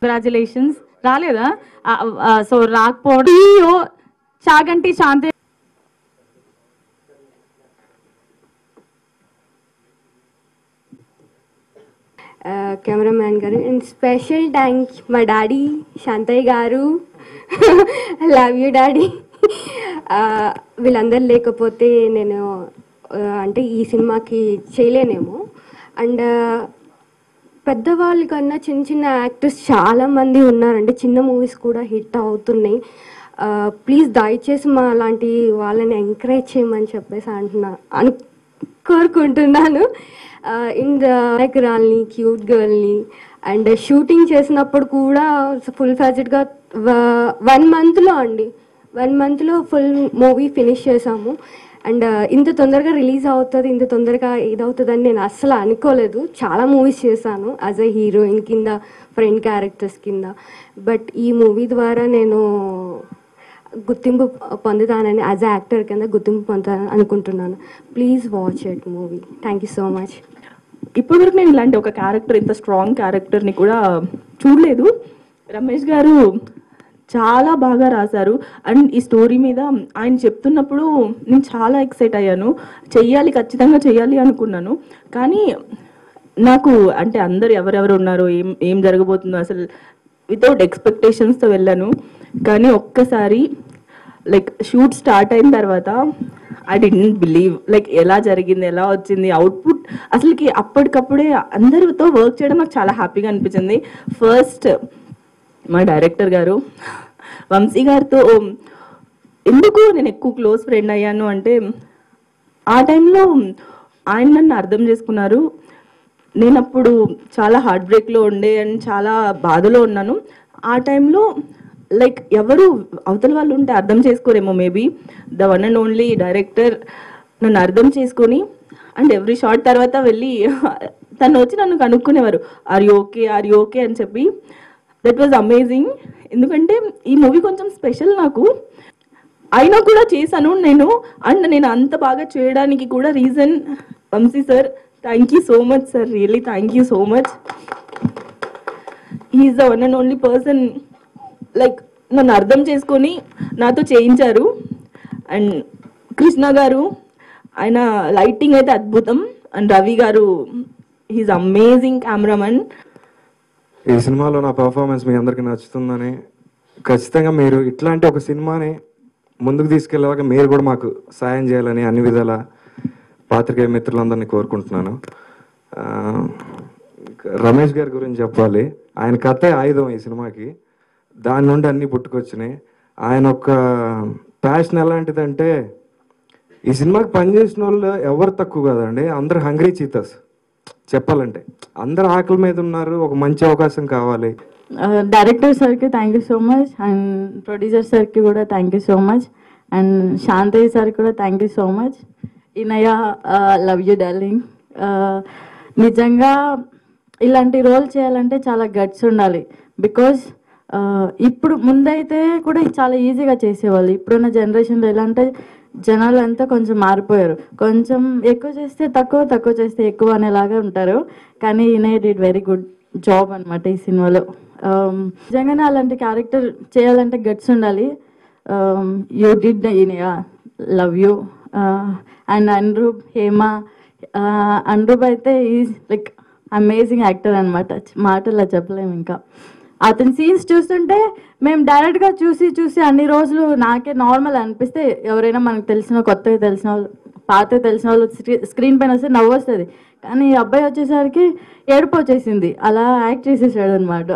Congratulations. రాలేదా? So రాకపోవడం చాగంటి శాంతి. Cameraman గారు అండ్ స్పెషల్ థ్యాంక్ మా డాడీ శాంతయ్య గారు. Love you daddy. వీళ్ళందరూ లేకపోతే నేను అంటే ఈ సినిమాకి చేయలేనేమో. అండ్ పెద్దవాళ్ళ కన్నా చిన్న చిన్న యాక్టర్స్ చాలామంది ఉన్నారండి, చిన్న మూవీస్ కూడా హిట్ అవుతున్నాయి. ప్లీజ్ దయచేసి మా అలాంటి వాళ్ళని ఎంకరేజ్ చేయమని చెప్పేసి కోరుకుంటున్నాను. నాయకురాల్ని, క్యూట్ గర్ల్ని అండ్ షూటింగ్ చేసినప్పుడు కూడా ఫుల్ ఫ్యాజెడ్గా 1 మంత్లో ఫుల్ మూవీ ఫినిష్ చేసాము. అండ్ ఇంత తొందరగా రిలీజ్ అవుతుంది, ఇంత తొందరగా ఇదవుతుందని నేను అస్సలు అనుకోలేదు. చాలా మూవీస్ చేశాను యాజ్ ఎ హీరోయిన్ కింద, ఫ్రెండ్ క్యారెక్టర్స్ కింద. బట్ ఈ మూవీ ద్వారా నేను గుర్తింపు పొందుతానని, యాజ్ ఎ యాక్టర్ కింద గుర్తింపు పొందుతానని అనుకుంటున్నాను. Please watch it movie. Thank you so much. ఇప్పటివరకు నేను ఇలాంటి ఒక క్యారెక్టర్, ఇంత స్ట్రాంగ్ క్యారెక్టర్ని కూడా చూడలేదు. రమేష్ గారు చాలా బాగా రాశారు. అండ్ ఈ స్టోరీ మీద ఆయన చెప్తున్నప్పుడు నేను చాలా ఎక్సైట్ అయ్యాను. ఖచ్చితంగా చెయ్యాలి అనుకున్నాను. కానీ నాకు అంటే అందరు ఎవరెవరు ఉన్నారో, ఏం జరగబోతుందో అసలు వితౌట్ ఎక్స్పెక్టేషన్స్తో వెళ్ళాను. కానీ ఒక్కసారి లైక్ షూట్ స్టార్ట్ అయిన తర్వాత ఐ డిడ్ంట్ బిలీవ్ లైక్ ఎలా జరిగింది, ఎలా వచ్చింది అవుట్పుట్. అసలుకి అప్పటికప్పుడే అందరితో వర్క్ చేయడం నాకు చాలా హ్యాపీగా అనిపించింది. ఫస్ట్ మా డైరెక్టర్ గారు వంశీ గారితో ఎందుకు నేను ఎక్కువ క్లోజ్ ఫ్రెండ్ అయ్యాను అంటే, ఆ టైంలో ఆయన నన్ను అర్థం చేసుకున్నారు. నేను అప్పుడు చాలా హార్ట్ బ్రేక్లో ఉండే అండ్ చాలా బాధలో ఉన్నాను. ఆ టైంలో లైక్ ఎవరు అవతల వాళ్ళు ఉంటే అర్థం చేసుకోరేమో, maybe the one and only director నన్ను అర్థం చేసుకొని అండ్ ఎవ్రీ షాట్ తర్వాత వెళ్ళి తను వచ్చి నన్ను కనుక్కునేవారు, ఆర్ యూ ఓకే అని చెప్పి. That was amazing. ఎందుకంటే ఈ మూవీ కొంచెం స్పెషల్ నాకు, అయినా కూడా చేశాను నేను. అండ్ నేను అంత బాగా చేయడానికి కూడా reason Vamshi sir. Thank you so much sir, really thank you so much. He is the one and only person like నన్ను అర్థం చేసుకొని నాతో చేయించారు. అండ్ కృష్ణ గారు, ఆయన లైటింగ్ అయితే అద్భుతం. అండ్ రవి గారు, హీఈస్ అమేజింగ్ కెమెరామన్. ఈ సినిమాలో నా పర్ఫార్మెన్స్ మీ అందరికీ నచ్చుతుందని, ఖచ్చితంగా మీరు ఇట్లాంటి ఒక సినిమాని ముందుకు తీసుకెళ్ళేలాగా మీరు కూడా మాకు సాయం చేయాలని అన్ని విధాల పాత్రికేయ మిత్రులందరినీ కోరుకుంటున్నాను. రమేష్ గారి గురించి చెప్పాలి. ఆయన కథే ఆయుధం ఈ సినిమాకి. దాని నుండి అన్నీ పుట్టుకొచ్చినాయి. ఆయన ఒక ప్యాషన్ ఎలాంటిదంటే, ఈ సినిమాకి పనిచేసిన వాళ్ళు ఎవరు తక్కువ కదండి, అందరు హంగ్రీ చీతస్. చెప్పాలంటే అందరు ఆకలి మీద ఉన్నారు, ఒక మంచి అవకాశం కావాలి. డైరెక్టర్ సార్కి thank you so much. And producer సార్కి కూడా thank you so much. And Shantaiah sir కూడా thank you so much. Inaya, love you darling. నిజంగా ఇలాంటి రోల్ చేయాలంటే చాలా గట్స్ ఉండాలి. బికాజ్ ఇప్పుడు ముందైతే కూడా చాలా ఈజీగా చేసేవాళ్ళు. ఇప్పుడున్న జనరేషన్లో ఎలా అంటే జనాలు అంతా కొంచెం మారిపోయారు. కొంచెం ఎక్కువ చేస్తే తక్కువ, తక్కువ చేస్తే ఎక్కువ అనేలాగా ఉంటారు. కానీ ఈయన డిడ్ వెరీ గుడ్ జాబ్ అనమాట ఈ సినిమాలో. నిజంగానే అలాంటి క్యారెక్టర్ చేయాలంటే గట్స్ ఉండాలి. యూ డిడ్ ఈయన, love you. And Anuroop, Hema. Anuroop అయితే ఈజ్ లైక్ అమేజింగ్ యాక్టర్ అనమాట, మాటల్లో చెప్పలేము. ఇంకా అతని సీన్స్ చూస్తుంటే మేము డైరెక్ట్గా చూసి అన్ని రోజులు నాకే నార్మల్ అనిపిస్తే, ఎవరైనా మనకు తెలిసిన కొత్తగా తెలిసిన వాళ్ళు, పాత తెలిసిన వాళ్ళు స్క్రీన్ పైన వస్తే నవ్వు వస్తుంది. కానీ ఈ అబ్బాయి వచ్చేసరికి ఏడుపు వచ్చేసింది, అలా యాక్ట్ చేసేసాడు అనమాట.